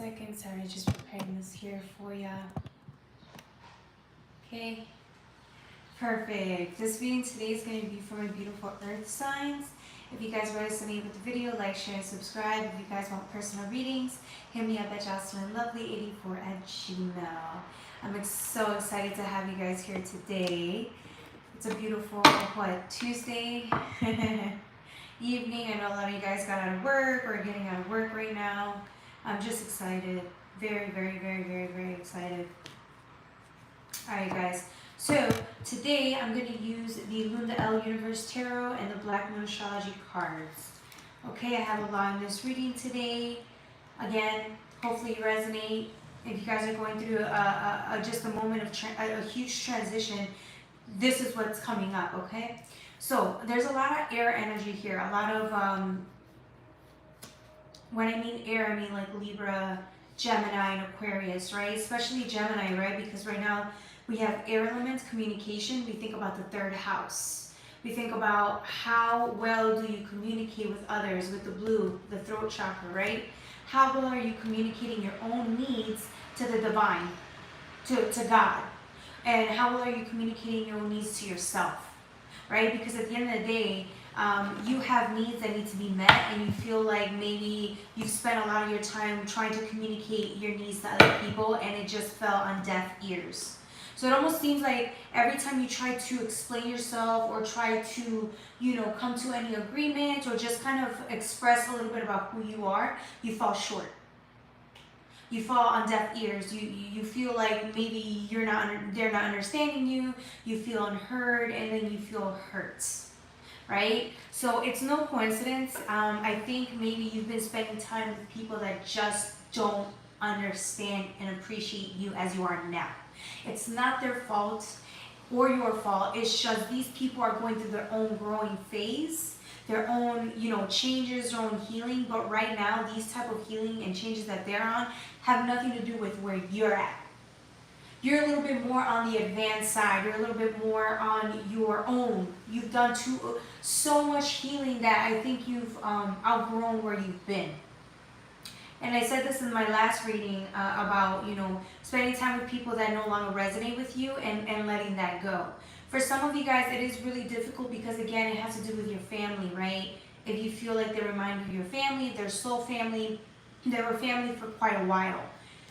second. Sorry, just preparing this here for ya. Okay. Perfect. This reading today is going to be for my beautiful earth signs. If you guys resonate with the video, like, share, and subscribe. If you guys want personal readings, hit me up at jocelynlovely84@gmail. I'm so excited to have you guys here today. It's a beautiful, Tuesday evening. I know a lot of you guys got out of work or are getting out of work right now. I'm just excited. Very, very, very, very, very excited. Alright guys, so today I'm going to use the Luna L Universe Tarot and the Black Moon Astrology cards. Okay, I have a lot in this reading today. Again, hopefully you resonate. If you guys are going through just a moment of a huge transition, this is what's coming up, okay? So there's a lot of air energy here. A lot of, when I mean air, I mean like Libra, Gemini, and Aquarius, right? Especially Gemini, right? Because right now we have air elements, communication. We think about the third house. We think about how well do you communicate with others, with the blue, the throat chakra, right? How well are you communicating your own needs to the divine, to God? And how well are you communicating your own needs to yourself, right? Because at the end of the day, you have needs that need to be met, and you feel like maybe you've spent a lot of your time trying to communicate your needs to other people, and it just fell on deaf ears. So it almost seems like every time you try to explain yourself or try to, come to any agreement or just kind of express a little bit about who you are, you fall short. You fall on deaf ears. You feel like maybe they're not understanding you. You feel unheard, and then you feel hurt, right? So it's no coincidence. I think maybe you've been spending time with people that just don't understand and appreciate you as you are now. It's not their fault or your fault. It's just these people are going through their own growing phase, their own, changes, their own healing. But right now, these type of healing and changes that they're on have nothing to do with where you're at. You're a little bit more on the advanced side. You're a little bit more on your own. You've done so much healing that I think you've outgrown where you've been. And I said this in my last reading about, spending time with people that no longer resonate with you and letting that go. For some of you guys, it is really difficult because, again, it has to do with your family, right? If you feel like they remind you of your family, their soul family, they were family for quite a while.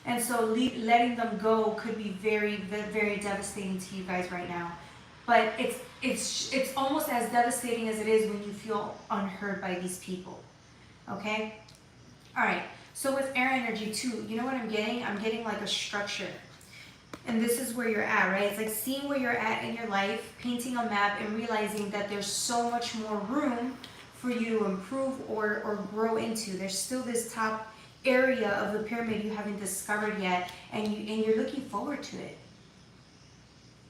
And so letting them go could be very, very devastating to you guys right now. But it's almost as devastating as it is when you feel unheard by these people, okay? All right. So with air energy too, you know what I'm getting? I'm getting like a structure. And this is where you're at, right? It's like seeing where you're at in your life, painting a map, and realizing that there's so much more room for you to improve or grow into. There's still this top area of the pyramid you haven't discovered yet, and you're looking forward to it.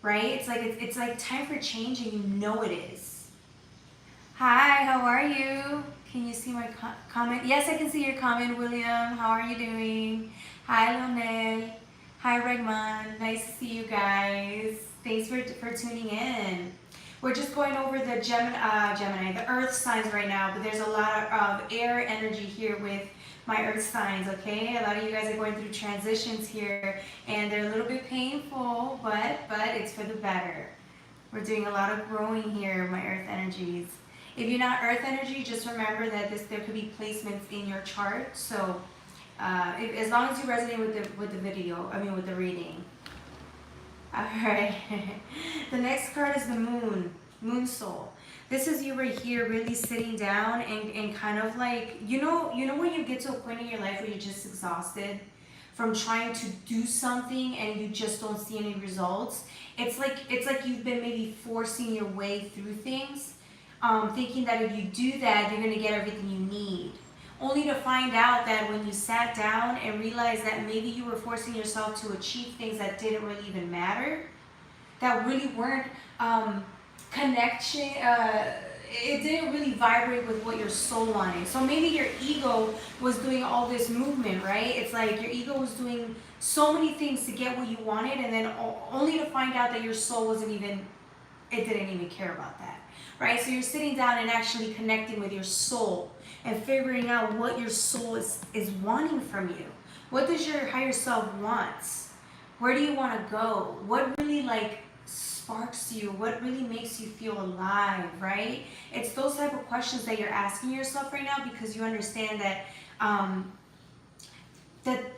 Right? It's like time for change, and you know it is. Hi, how are you? Can you see my comment? Yes, I can see your comment, William. How are you doing? Hi, Lionel. Hi, Regman. Nice to see you guys. Thanks for tuning in. We're just going over the Gemini, the Earth signs right now, but there's a lot of air energy here with my Earth signs, okay? A lot of you guys are going through transitions here, and they're a little bit painful, but it's for the better. We're doing a lot of growing here, my Earth energies. If you're not Earth energy, just remember that there could be placements in your chart. So as long as you resonate with the reading. All right. The next card is the Moon Soul. This is you right here, really sitting down and kind of like, you know when you get to a point in your life where you're just exhausted from trying to do something and you just don't see any results. It's like you've been maybe forcing your way through things. Thinking that if you do that, you're going to get everything you need. Only to find out that when you sat down and realized that maybe you were forcing yourself to achieve things that didn't really even matter, that really weren't connection, it didn't really vibrate with what your soul wanted. So maybe your ego was doing all this movement, right? It's like your ego was doing so many things to get what you wanted, and then only to find out that your soul didn't even care about that. Right? So you're sitting down and actually connecting with your soul. and figuring out what your soul is wanting from you. What does your higher self want? Where do you want to go? What really like sparks you? What really makes you feel alive, right? It's those type of questions that you're asking yourself right now, because you understand that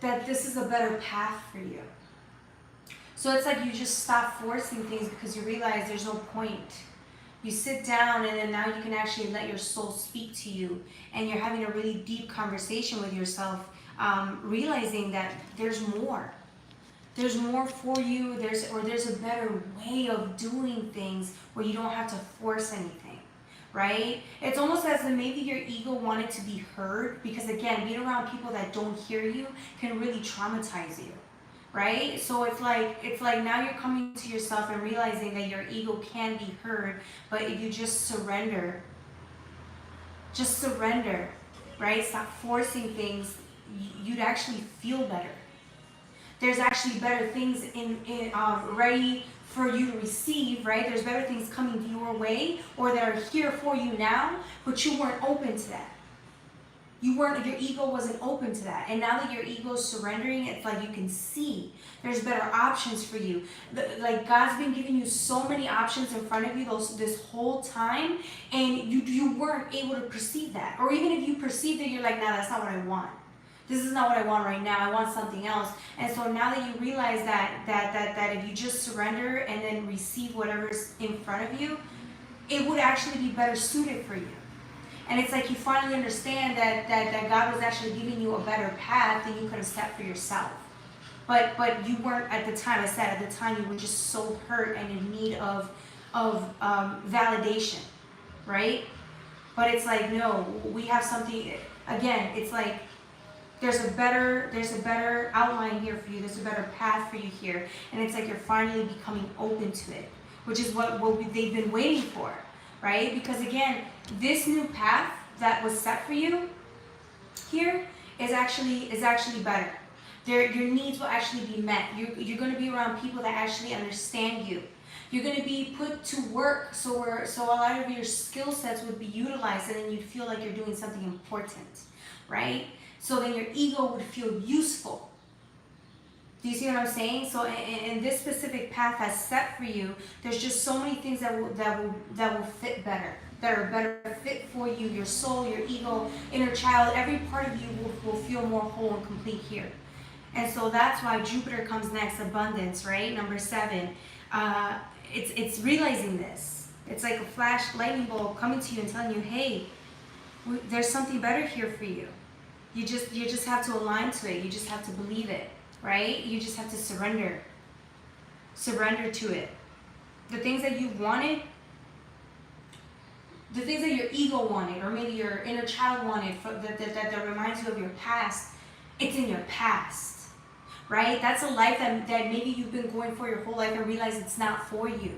that this is a better path for you. So it's like you just stop forcing things because you realize there's no point. You sit down and then now you can actually let your soul speak to you, and you're having a really deep conversation with yourself, realizing that there's more. There's more for you. There's a better way of doing things where you don't have to force anything, right? It's almost as if maybe your ego wanted to be heard, because again, being around people that don't hear you can really traumatize you, right? So it's like now you're coming to yourself and realizing that your ego can be heard, but if you just surrender, right? Stop forcing things, you'd actually feel better. There's actually better things ready for you to receive, right? There's better things coming your way, or that are here for you now, but you weren't open to that. Your ego wasn't open to that. And now that your ego's surrendering, it's like you can see there's better options for you. Like God's been giving you so many options in front of you this whole time, and you weren't able to perceive that. Or even if you perceived it, you're like, nah, that's not what I want. This is not what I want right now. I want something else. And so now that you realize that if you just surrender and then receive whatever's in front of you, it would actually be better suited for you. And it's like you finally understand that God was actually giving you a better path than you could have set for yourself. But you weren't at the time. I said at the time you were just so hurt and in need of validation, right? But it's like, no, we have something. Again, it's like there's a better outline here for you. There's a better path for you here, and it's like you're finally becoming open to it, which is what they've been waiting for, right? Because again, this new path that was set for you here is actually better. Your needs will actually be met. You're going to be around people that actually understand you. You're going to be put to work, so a lot of your skill sets would be utilized, and then you'd feel like you're doing something important, right? So then your ego would feel useful. Do you see what I'm saying? So in this specific path that's set for you, there's just so many things that will fit better, that are better fit for you. Your soul, your ego, inner child, every part of you will feel more whole and complete here. And so that's why Jupiter comes next, abundance, right? Number 7. It's realizing this. It's like a flash lightning bolt coming to you and telling you, hey, there's something better here for you. You just have to align to it. You just have to believe it, right? You just have to surrender. Surrender to it. The things that you wanted, the things that your ego wanted, or maybe your inner child wanted, that reminds you of your past, it's in your past, right? That's a life that maybe you've been going for your whole life and realize it's not for you.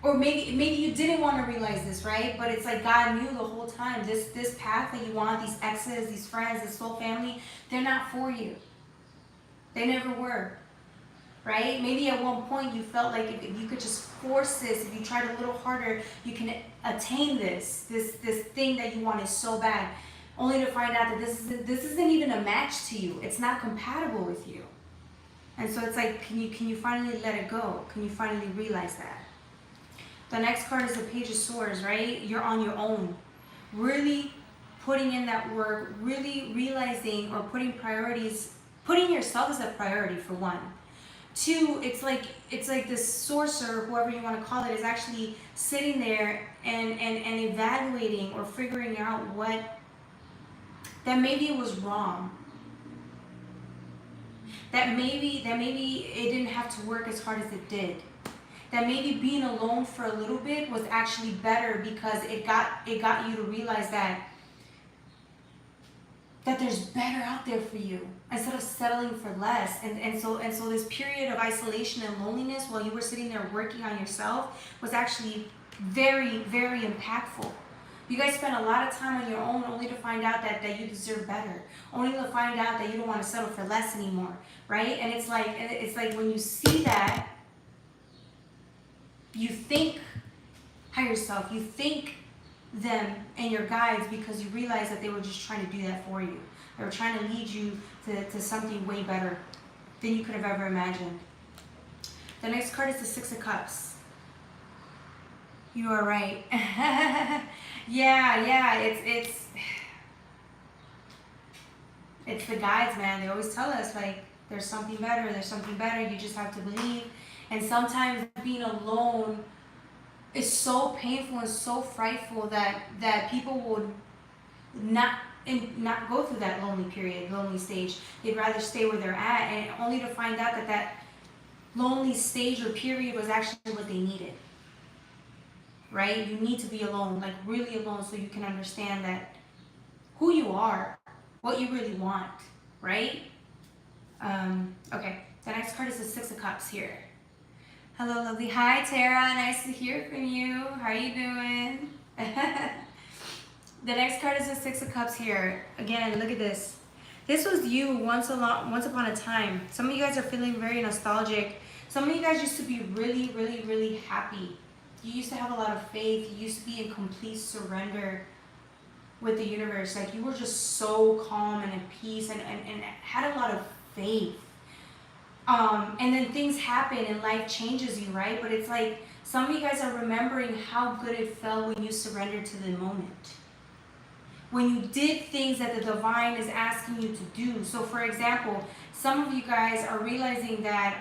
Or maybe you didn't want to realize this, right? But it's like God knew the whole time. This path that you want, these exes, these friends, this whole family, they're not for you. They never were, right? Maybe at one point you felt like if you could just force this, if you tried a little harder, you can attain this thing that you wanted so bad, only to find out that this isn't even a match to you. It's not compatible with you. And so it's like, can you finally let it go? Can you finally realize that? The next card is the Page of Swords, right? You're on your own. Really putting in that work, really realizing or putting priorities, putting yourself as a priority for one. 2, it's like this sorcerer, whoever you want to call it, is actually sitting there and evaluating or figuring out that maybe it was wrong. That maybe it didn't have to work as hard as it did. That maybe being alone for a little bit was actually better, because it got you to realize that there's better out there for you, instead of settling for less. And so this period of isolation and loneliness while you were sitting there working on yourself was actually very, very impactful. You guys spend a lot of time on your own only to find out that you deserve better, only to find out that you don't want to settle for less anymore, right? And it's like when you see that, you think higher self, you think them and your guides because you realize that they were just trying to do that for you. They were trying to lead you to something way better than you could have ever imagined. The next card is the Six of Cups. You are right. yeah, it's the guides, man. They always tell us, like, there's something better, you just have to believe. And sometimes being alone is so painful and so frightful that people would not go through that lonely stage. They'd rather stay where they're at, and only to find out that lonely stage or period was actually what they needed. Right? You need to be alone, like really alone, so you can understand that who you are, what you really want, right? Okay, the next card is the Six of Cups here. Hello, lovely. Hi, Tara. Nice to hear from you. How are you doing? The next card is the Six of Cups here. Again, look at this. This was you once upon a time. Some of you guys are feeling very nostalgic. Some of you guys used to be really, really, really happy. You used to have a lot of faith. You used to be in complete surrender with the universe. Like, you were just so calm and at peace and had a lot of faith. And then things happen and life changes you, right? But it's like some of you guys are remembering how good it felt when you surrendered to the moment. When you did things that the divine is asking you to do. So for example, some of you guys are realizing that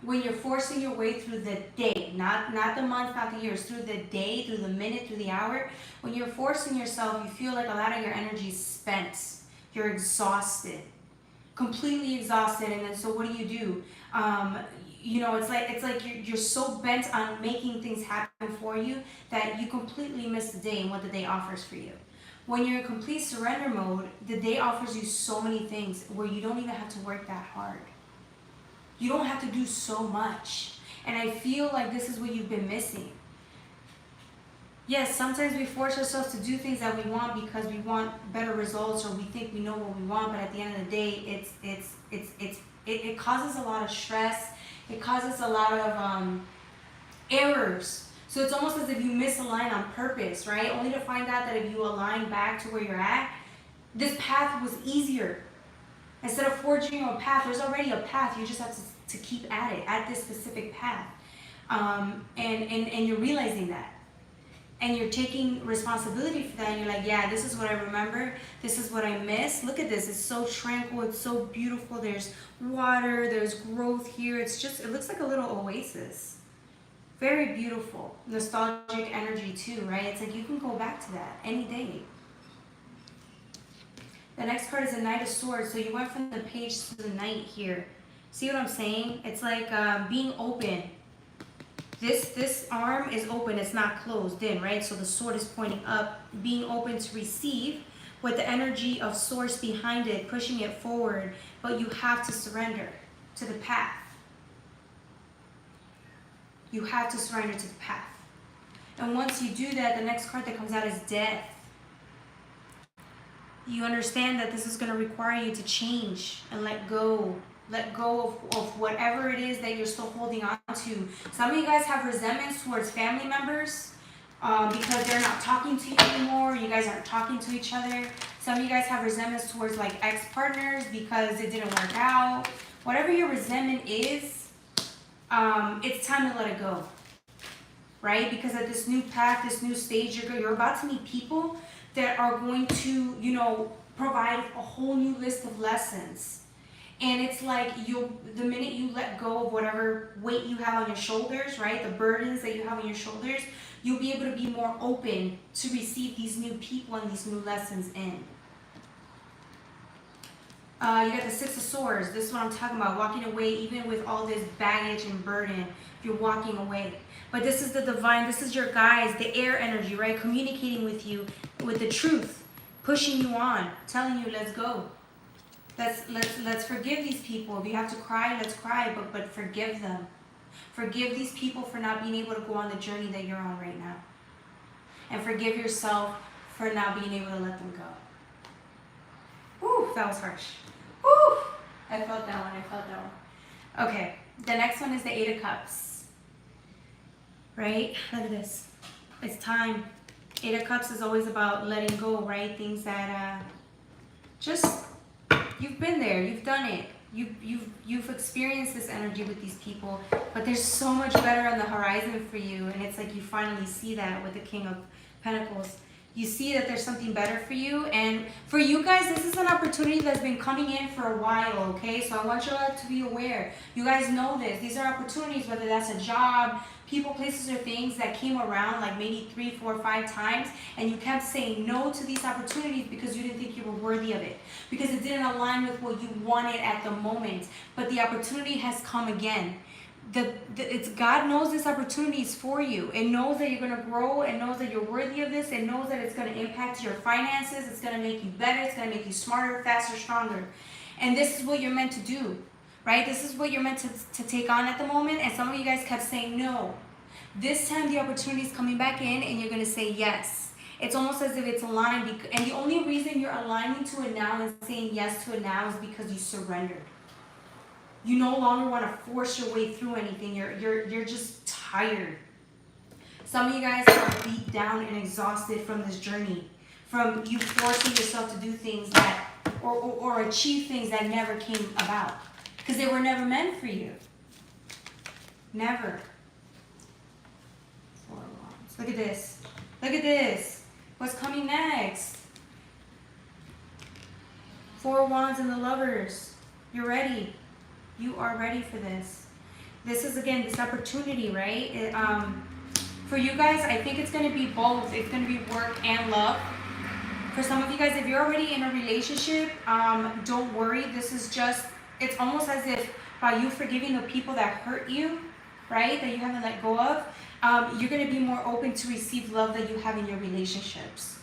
when you're forcing your way through the day, not the month, not the years, through the day, through the minute, through the hour, when you're forcing yourself, you feel like a lot of your energy is spent. You're exhausted, completely exhausted. And then so what do? It's like you're so bent on making things happen for you that you completely miss the day and what the day offers for you. When you're in complete surrender mode, the day offers you so many things where you don't even have to work that hard. You don't have to do so much. And I feel like this is what you've been missing. Yes, sometimes we force ourselves to do things that we want because we want better results or we think we know what we want, but at the end of the day, it causes a lot of stress. It causes a lot of errors. So it's almost as if you misalign on purpose, right? Only to find out that if you align back to where you're at, this path was easier. Instead of forging your own path, there's already a path. You just have to keep at it, at this specific path. And you're realizing that. And you're taking responsibility for that. And you're like, yeah, this is what I remember. This is what I miss. Look at this. It's so tranquil. It's so beautiful. There's water. There's growth here. It looks like a little oasis. Very beautiful. Nostalgic energy too, right? It's like you can go back to that any day. The next card is the Knight of Swords. So you went from the page to the Knight here. See what I'm saying? It's like being open. This arm is open. It's not closed in, right? So the sword is pointing up. Being open to receive with the energy of Source behind it, pushing it forward. But you have to surrender to the path. You have to surrender to the path. And once you do that, the next card that comes out is Death. You understand that this is going to require you to change and let go. Let go of whatever it is that you're still holding on to. Some of you guys have resentments towards family members because they're not talking to you anymore. You guys aren't talking to each other. Some of you guys have resentments towards like ex-partners because it didn't work out. Whatever your resentment is, it's time to let it go. Right? Because at this new path, this new stage, you're about to meet people that are going to, provide a whole new list of lessons. And it's like the minute you let go of whatever weight you have on your shoulders, right? The burdens that you have on your shoulders, you'll be able to be more open to receive these new people and these new lessons in. You got the Six of Swords. This is what I'm talking about. Walking away even with all this baggage and burden. You're walking away. But this is the divine. This is your guides, the air energy, right? Communicating with you with the truth. Pushing you on. Telling you, let's go. Let's forgive these people. If you have to cry, let's cry. But forgive them. Forgive these people for not being able to go on the journey that you're on right now. And forgive yourself for not being able to let them go. Woo, that was harsh. Woo! I felt that one. Okay, the next one is the Eight of Cups. right? Look at this. It's time. Eight of Cups is always about letting go, right? Things that just, you've been there, you've done it. You've experienced this energy with these people, but there's so much better on the horizon for you, and it's like you finally see that with the King of Pentacles. You see that there's something better for you, and for you guys, this is an opportunity that's been coming in for a while, okay? So I want you all to be aware. You guys know this. These are opportunities, whether that's a job, people, places, or things that came around like maybe 3, 4, 5 times, and you kept saying no to these opportunities because you didn't think you were worthy of it, because it didn't align with what you wanted at the moment. But the opportunity has come again. It's God knows this opportunity is for you. It knows that you're going to grow. It knows that you're worthy of this. It knows that it's going to impact your finances. It's going to make you better. It's going to make you smarter, faster, stronger. And this is what you're meant to do, right? This is what you're meant to take on at the moment. And some of you guys kept saying no. This time the opportunity is coming back in, and you're going to say yes. It's almost as if it's aligned. And the only reason you're aligning to it now and saying yes to it now is because you surrendered. You no longer want to force your way through anything. You're just tired. Some of you guys are beat down and exhausted from this journey, from you forcing yourself to do things that, or achieve things that never came about, because they were never meant for you. Never. 4 of Wands. Look at this. Look at this. What's coming next? 4 of Wands and the Lovers. You're ready. You are ready for this. This is, again, this opportunity, right? For you guys, I think it's going to be both. It's going to be work and love. For some of you guys, if you're already in a relationship, don't worry. This is just, it's almost as if by you forgiving the people that hurt you, right, that you haven't let go of, you're going to be more open to receive love that you have in your relationships,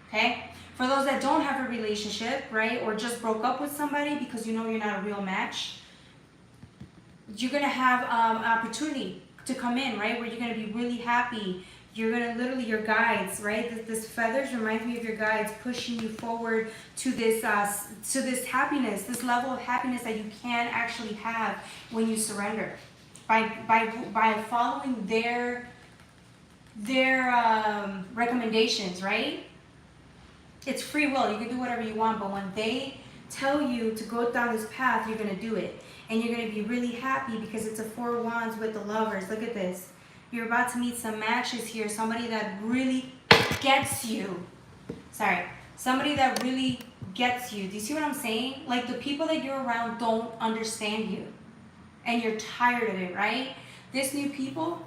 okay? For those that don't have a relationship, right, or just broke up with somebody because you know you're not a real match, you're going to have an opportunity to come in, right, where you're going to be really happy. You're going to literally, your guides, right, this feathers reminds me of your guides pushing you forward to this happiness, this level of happiness that you can actually have when you surrender. By following their recommendations, right? It's free will. You can do whatever you want, but when they tell you to go down this path, you're going to do it. And you're going to be really happy because it's a 4 of Wands with the Lovers. Look at this. You're about to meet some matches here. Somebody that really gets you. Sorry. Somebody that really gets you. Do you see what I'm saying? Like, the people that you're around don't understand you. And you're tired of it, right? This new people,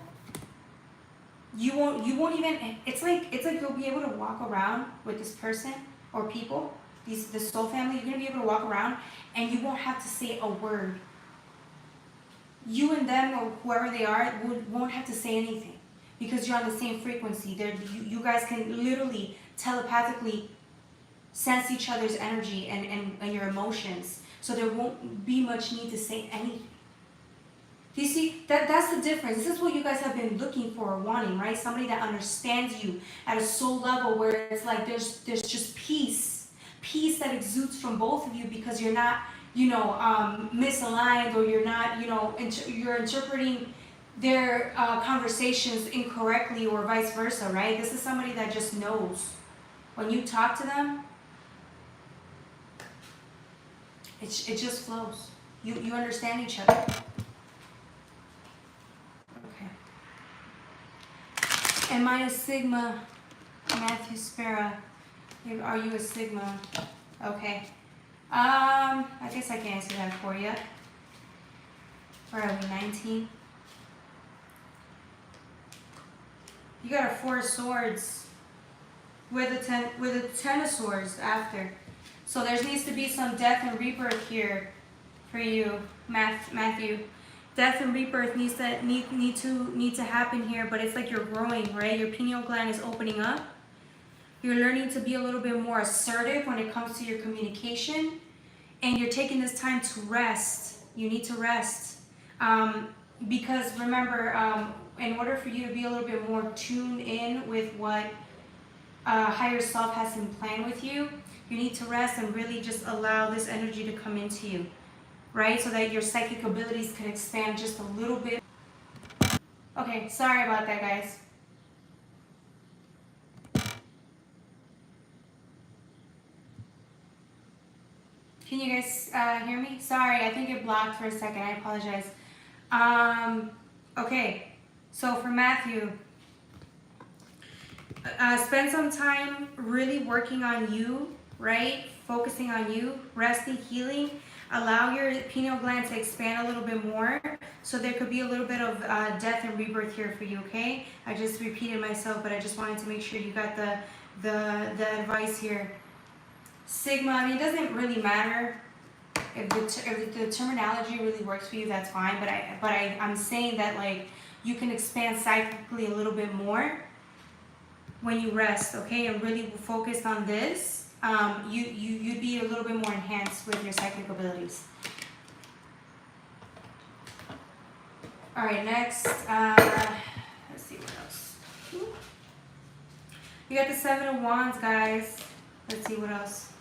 you won't even, it's like you'll be able to walk around with this person or people, this soul family. You're going to be able to walk around and you won't have to say a word. You and them, or whoever they are, won't have to say anything because you're on the same frequency. You guys can literally telepathically sense each other's energy and your emotions, so there won't be much need to say anything. You see, that's the difference. This is what you guys have been looking for or wanting, right? Somebody that understands you at a soul level, where it's like there's just peace that exudes from both of you, because you're not, misaligned, or you're not, you're interpreting their conversations incorrectly, or vice versa, right? This is somebody that just knows. When you talk to them, it just flows. You understand each other. Okay. Am I a Sigma? Matthew Spera. Are you a Sigma? Okay. I guess I can answer that for you. Where are we, 19? You got a 4 of Swords with a 10 of Swords after. So there needs to be some death and rebirth here for you, Matthew. Death and rebirth need to happen here, but it's like you're growing, right? Your pineal gland is opening up. You're learning to be a little bit more assertive when it comes to your communication, and you're taking this time to rest. You need to rest. Because remember, in order for you to be a little bit more tuned in with what higher self has in plan with you, you need to rest and really just allow this energy to come into you, right? So that your psychic abilities can expand just a little bit. Okay, sorry about that, guys. Can you guys hear me? Sorry, I think it blocked for a second. I apologize. Okay, so for Matthew, spend some time really working on you, right? Focusing on you, resting, healing. Allow your pineal gland to expand a little bit more. So there could be a little bit of death and rebirth here for you, okay? I just repeated myself, but I just wanted to make sure you got the advice here. Sigma, I mean, it doesn't really matter if the terminology really works for you, that's fine. But I'm saying that like you can expand psychically a little bit more when you rest, okay, and really focus on this. You'd be a little bit more enhanced with your psychic abilities. All right, next, let's see what else. You got the Seven of Wands, guys. Let's see what else.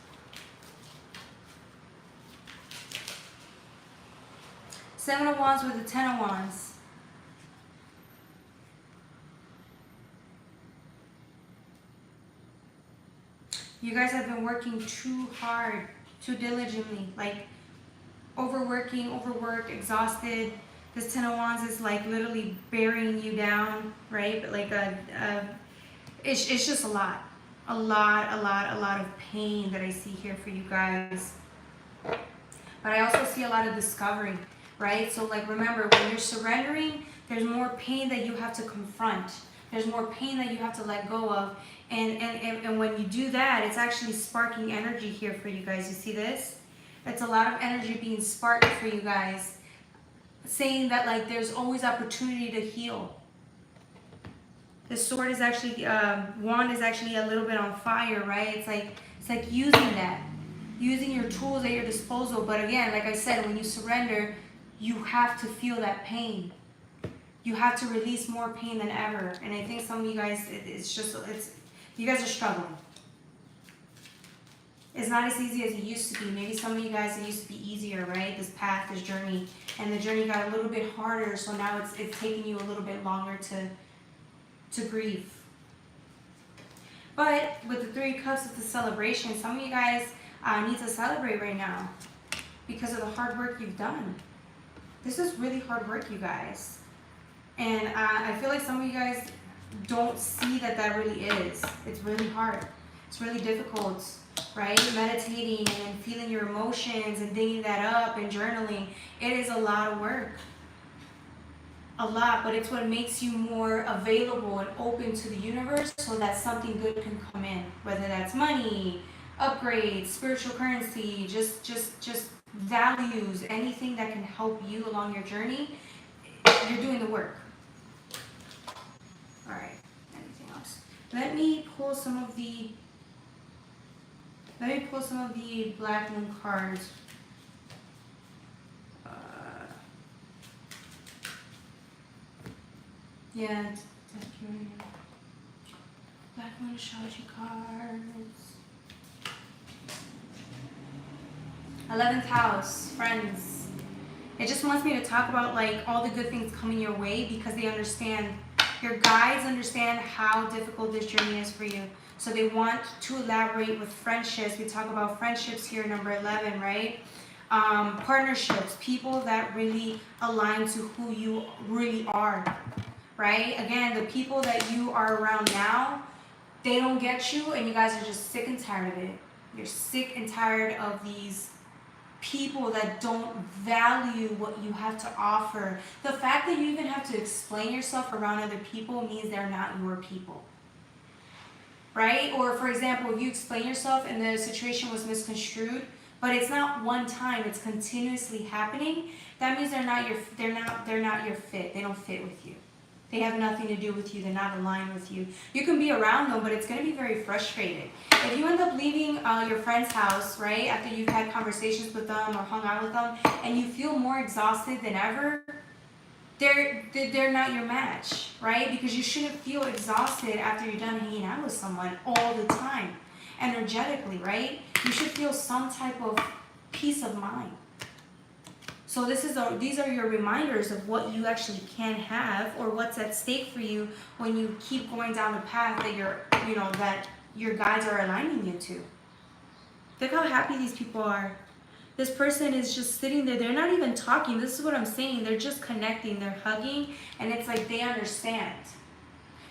Seven of Wands with the Ten of Wands. You guys have been working too hard, too diligently, like overworking, overworked, exhausted. This Ten of Wands is like literally burying you down, right? But like it's just a lot of pain that I see here for you guys. But I also see a lot of discovery, right? So like remember, when you're surrendering, there's more pain that you have to confront. There's more pain that you have to let go of. And when you do that, it's actually sparking energy here for you guys. You see this? It's a lot of energy being sparked for you guys. Saying that like there's always opportunity to heal. The sword is actually, wand is actually a little bit on fire, right? It's like using that. Using your tools at your disposal. But again, like I said, when you surrender, you have to feel that pain. You have to release more pain than ever. And I think some of you guys, you guys are struggling. It's not as easy as it used to be. Maybe some of you guys, it used to be easier, right? This path, this journey. And the journey got a little bit harder, so now it's taking you a little bit longer to grieve. But with the Three of Cups, it's a celebration. Some of you guys need to celebrate right now because of the hard work you've done. This is really hard work, you guys. And I feel like some of you guys don't see that really is. It's really hard. It's really difficult, right? Meditating and feeling your emotions and digging that up and journaling. It is a lot of work. A lot, but it's what makes you more available and open to the universe so that something good can come in. Whether that's money, upgrades, spiritual currency, just values, anything that can help you along your journey, you're doing the work. All right, anything else? Let me pull some of the Black Moon cards. Yeah, Black Moon astrology cards. 11th house, friends. It just wants me to talk about like all the good things coming your way because they understand, your guides understand how difficult this journey is for you. So they want to elaborate with friendships. We talk about friendships here, number 11, right? Partnerships, people that really align to who you really are, right? Again, the people that you are around now, they don't get you and you guys are just sick and tired of it. You're sick and tired of these people that don't value what you have to offer. The fact that you even have to explain yourself around other people means they're not your people. Right? Or for example, if you explain yourself and the situation was misconstrued, but it's not one time, it's continuously happening, that means they're not your fit. They don't fit with you. They have nothing to do with you. They're not aligned with you. You can be around them, but it's going to be very frustrating. If you end up leaving your friend's house, right, after you've had conversations with them or hung out with them, and you feel more exhausted than ever, they're not your match, right? Because you shouldn't feel exhausted after you're done hanging out with someone all the time, energetically, right? You should feel some type of peace of mind. So these are your reminders of what you actually can have or what's at stake for you when you keep going down the path that that your guides are aligning you to. Look how happy these people are. This person is just sitting there. They're not even talking. This is what I'm saying. They're just connecting. They're hugging. And it's like they understand.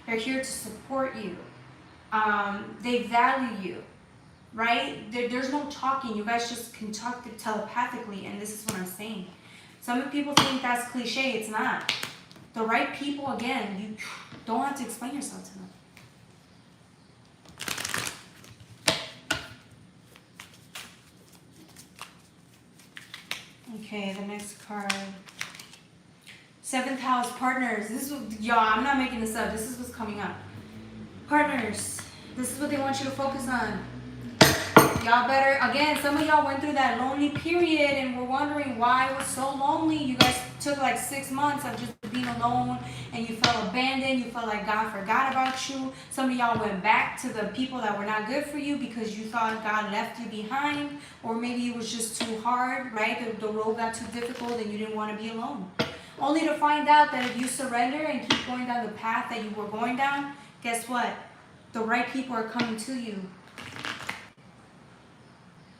They're here to support you. They value you. Right? There's no talking. You guys just can talk telepathically. And this is what I'm saying. Some people think that's cliche. It's not. The right people, again, you don't have to explain yourself to them. Okay, the next card. 7th house, partners. This is what, y'all, I'm not making this up. This is what's coming up. Partners. This is what they want you to focus on. Y'all better, again, some of y'all went through that lonely period and were wondering why it was so lonely. You guys took like 6 months of just being alone and you felt abandoned. You felt like God forgot about you. Some of y'all went back to the people that were not good for you because you thought God left you behind, or maybe it was just too hard, right? The road got too difficult and you didn't want to be alone. Only to find out that if you surrender and keep going down the path that you were going down, guess what? The right people are coming to you.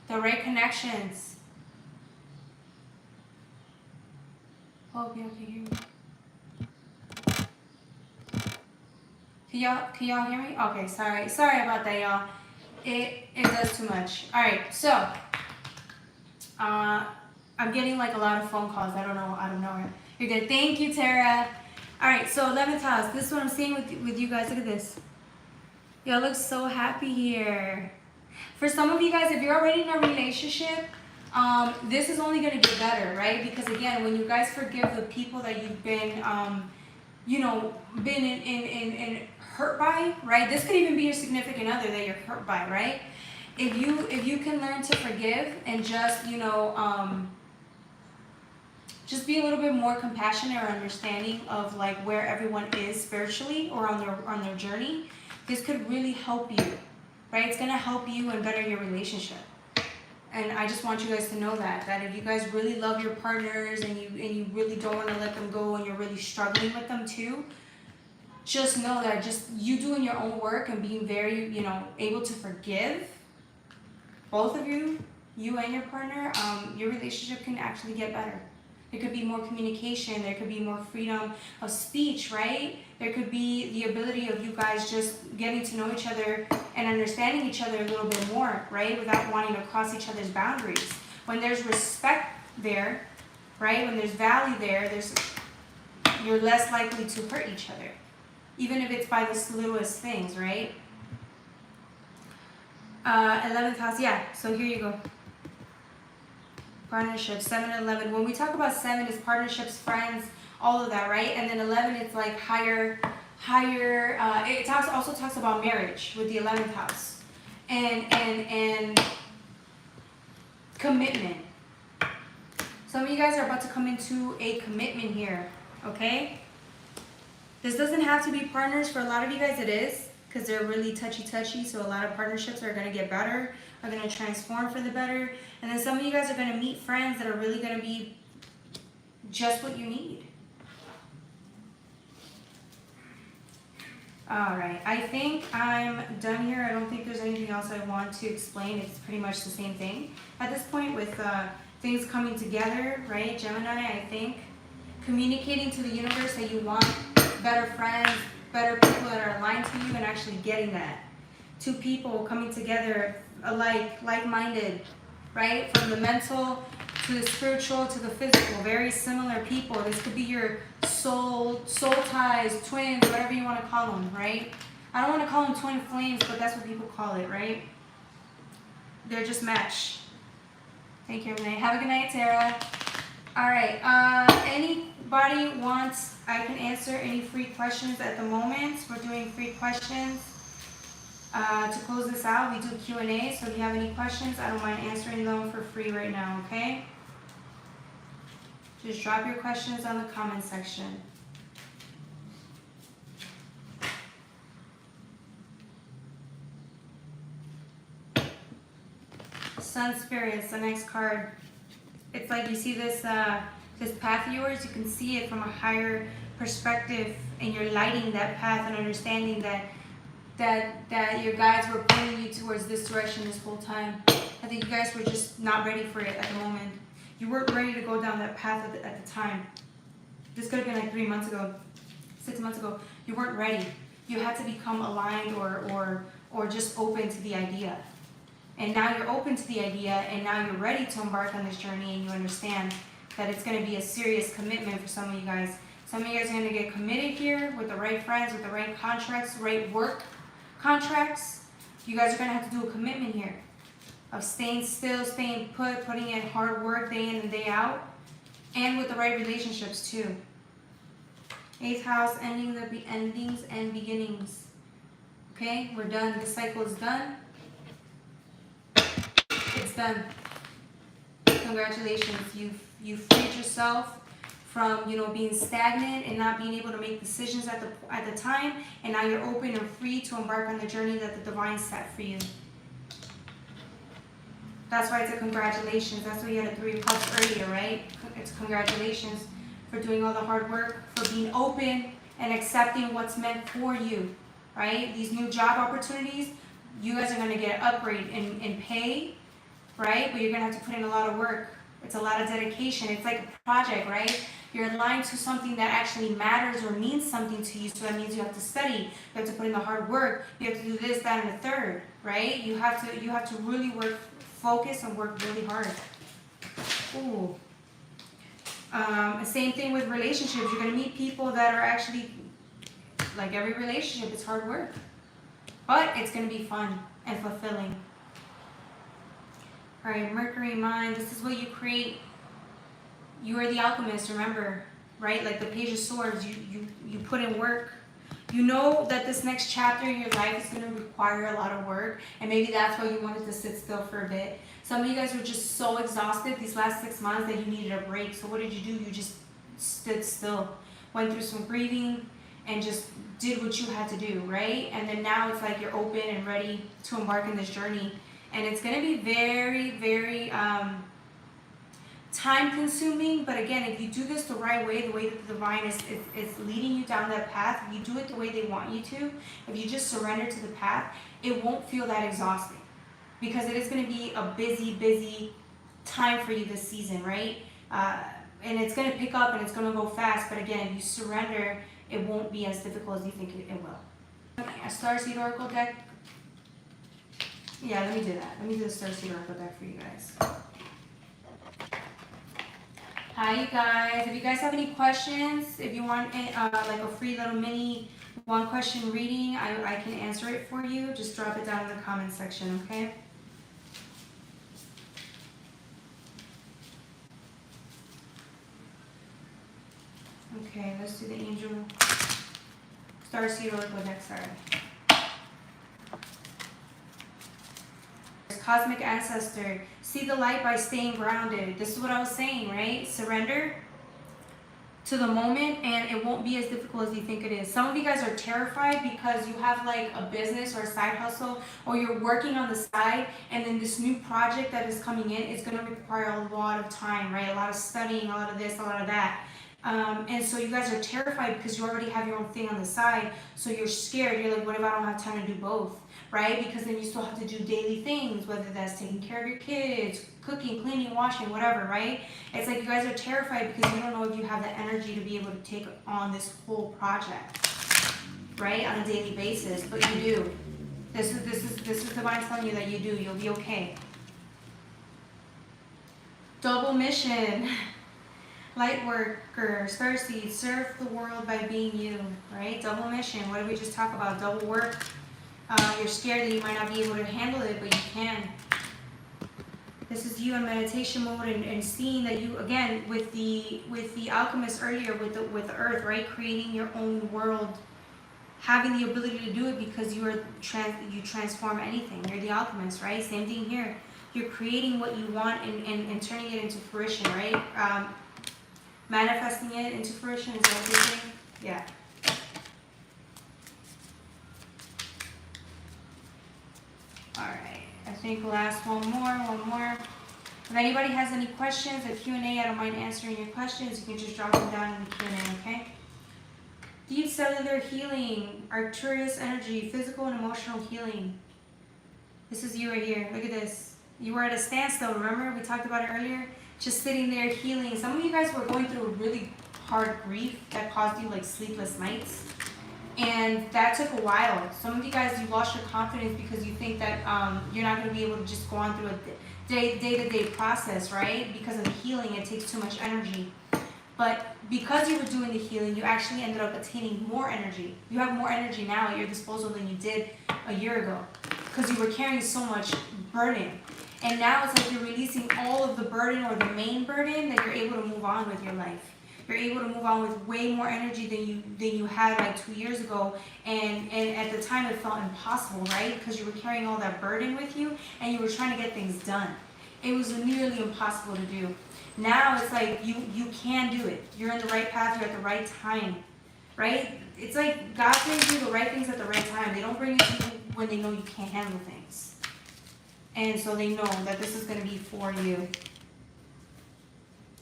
The right connections. Hope y'all can hear me. Can y'all hear me? Okay, sorry about that, y'all. It does too much. All right, so I'm getting like a lot of phone calls. I don't know, out of nowhere. You're good. Thank you, Tara. All right, so 11th house. This is what I'm seeing with you guys. Look at this. Y'all look so happy here. For some of you guys, if you're already in a relationship, this is only going to get better, right? Because again, when you guys forgive the people that you've been, been in hurt by, right? This could even be your significant other that you're hurt by, right? If you can learn to forgive and just, just be a little bit more compassionate or understanding of like where everyone is spiritually or on their journey, this could really help you. Right? It's going to help you and better your relationship. And I just want you guys to know that if you guys really love your partners and you really don't want to let them go and you're really struggling with them too, just know that just you doing your own work and being very, able to forgive both of you and your partner, your relationship can actually get better. There could be more communication. There could be more freedom of speech, right? There could be the ability of you guys just getting to know each other and understanding each other a little bit more, right? Without wanting to cross each other's boundaries. When there's respect there, right? When there's value there, you're less likely to hurt each other. Even if it's by the littlest things, right? 11th house, yeah, so here you go. Partnerships, 7 and 11. When we talk about 7, it's partnerships, friends, all of that, right? And then 11, it's like higher. It also talks about marriage with the 11th house, and commitment. Some of you guys are about to come into a commitment here, okay? This doesn't have to be partners. For a lot of you guys, it is, because they're really touchy. So a lot of partnerships are going to get better, are going to transform for the better. And then some of you guys are going to meet friends that are really going to be just what you need. All right, I think I'm done here. I don't think there's anything else I want to explain. It's pretty much the same thing at this point with things coming together, right? Gemini, I think, communicating to the universe that you want better friends, better people that are aligned to you, and actually getting that. 2 people coming together alike, like-minded, right? From the mental to the spiritual to the physical, very similar people. This could be your soul ties, twins, whatever you want to call them, right? I don't want to call them twin flames, but that's what people call it, right? They're just match. Thank you, Renee. Have a good night, Tara. All right. Anybody wants, I can answer any free questions at the moment. We're doing free questions. To close this out, we do Q&A, so if you have any questions, I don't mind answering them for free right now, okay? Just drop your questions on the comment section. Sun Spirits, the next card. it's like you see this this path of yours, you can see it from a higher perspective, and you're lighting that path and understanding that your guides were pointing you towards this direction this whole time. I think you guys were just not ready for it at the moment. You weren't ready to go down that path at the time. This could have been like 3 months ago, 6 months ago. You weren't ready. You had to become aligned or just open to the idea. And now you're open to the idea, and now you're ready to embark on this journey, and you understand that it's going to be a serious commitment for some of you guys. Some of you guys are going to get committed here with the right friends, with the right contracts, right work contracts. You guys are going to have to do a commitment here of staying still, staying put, putting in hard work day in and day out, and with the right relationships too. 8th house, endings and beginnings. Okay, we're done. This cycle is done. It's done. Congratulations. You've freed yourself from, you know, being stagnant and not being able to make decisions at the time, and now you're open and free to embark on the journey that the divine set for you. That's why it's a congratulations. That's why you had a 3 of Cups earlier, right? It's congratulations for doing all the hard work, for being open and accepting what's meant for you, right? These new job opportunities, you guys are going to get an upgrade in pay, right? But you're going to have to put in a lot of work. It's a lot of dedication. It's like a project, right? You're aligned to something that actually matters or means something to you. So that means you have to study. You have to put in the hard work. You have to do this, that, and the third, right? You have to really work, focus, and work really hard. Ooh. Same thing with relationships. You're going to meet people that are actually, like every relationship, it's hard work. But it's going to be fun and fulfilling. All right, Mercury mind. This is what you create. You are the alchemist, remember, right? Like the Page of Swords, you put in work. You know that this next chapter in your life is going to require a lot of work, and maybe that's why you wanted to sit still for a bit. Some of you guys were just so exhausted these last 6 months that you needed a break. So what did you do? You just stood still, went through some grieving, and just did what you had to do, right? And then now it's like you're open and ready to embark on this journey. And it's going to be very, very time consuming, but again, if you do this the right way, the way that the divine is leading you down that path, if you do it the way they want you to, if you just surrender to the path, it won't feel that exhausting, because it is going to be a busy time for you this season, right? And it's going to pick up and it's going to go fast, but again, if you surrender, it won't be as difficult as you think it will. A Starseed Oracle deck. Yeah, let me do that. Let me do the Starseed Oracle deck for you guys. Hi, you guys. If you guys have any questions, if you want like a free little mini 1-question reading, I can answer it for you. Just drop it down in the comment section, okay? Okay, let's do the Angel Starseed Oracle deck, sorry. Cosmic Ancestor, see the light by staying grounded. This is what I was saying, right? Surrender to the moment, and it won't be as difficult as you think it is. Some of you guys are terrified because you have like a business or a side hustle, or you're working on the side, and then this new project that is coming in is going to require a lot of time, right? A lot of studying, a lot of this, a lot of that. And so you guys are terrified because you already have your own thing on the side, so you're scared. You're like, what if I don't have time to do both, right? Because then you still have to do daily things, whether that's taking care of your kids, cooking, cleaning, washing, whatever, right? It's like you guys are terrified because you don't know if you have the energy to be able to take on this whole project, right, on a daily basis, but you do. This is divine telling you that you do. You'll be okay. Double mission. Light worker, Starseed, serve the world by being you, right? Double mission. What did we just talk about? Double work. You're scared that you might not be able to handle it, but you can. This is you in meditation mode and seeing that you, again, with the alchemist earlier, with the earth, right? Creating your own world, having the ability to do it because you transform anything. You're the alchemist, right? Same thing here. You're creating what you want and turning it into fruition, right? Manifesting it into fruition, is that what you're saying? Yeah. Alright, I think last one more. If anybody has any questions or Q&A, I don't mind answering your questions. You can just drop them down in the Q&A, okay? Deep cellular healing, Arcturus energy, physical and emotional healing. This is you right here. Look at this. You were at a standstill, remember? We talked about it earlier. Just sitting there healing. Some of you guys were going through a really hard grief that caused you like sleepless nights. And that took a while. Some of you guys, you lost your confidence because you think that you're not going to be able to just go on through a day-to-day process, right? Because of the healing, it takes too much energy. But because you were doing the healing, you actually ended up attaining more energy. You have more energy now at your disposal than you did a year ago because you were carrying so much burden. And now it's like you're releasing all of the burden or the main burden that you're able to move on with your life. You're able to move on with way more energy than you had like 2 years ago. And at the time it felt impossible, right? Because you were carrying all that burden with you and you were trying to get things done. It was nearly impossible to do. Now it's like you can do it. You're in the right path, you're at the right time, right? It's like God brings you the right things at the right time. They don't bring it to you when they know you can't handle things. And so they know that this is going to be for you.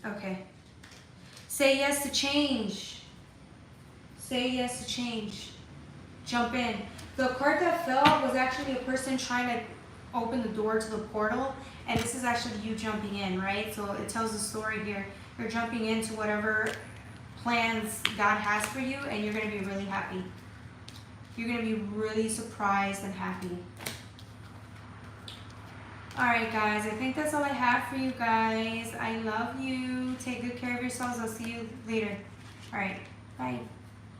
Okay. Say yes to change. Say yes to change. Jump in. The card that fell was actually a person trying to open the door to the portal. And this is actually you jumping in, right? So it tells a story here. You're jumping into whatever plans God has for you, and you're going to be really happy. You're going to be really surprised and happy. Alright guys, I think that's all I have for you guys. I love you. Take good care of yourselves. I'll see you later. Alright, bye.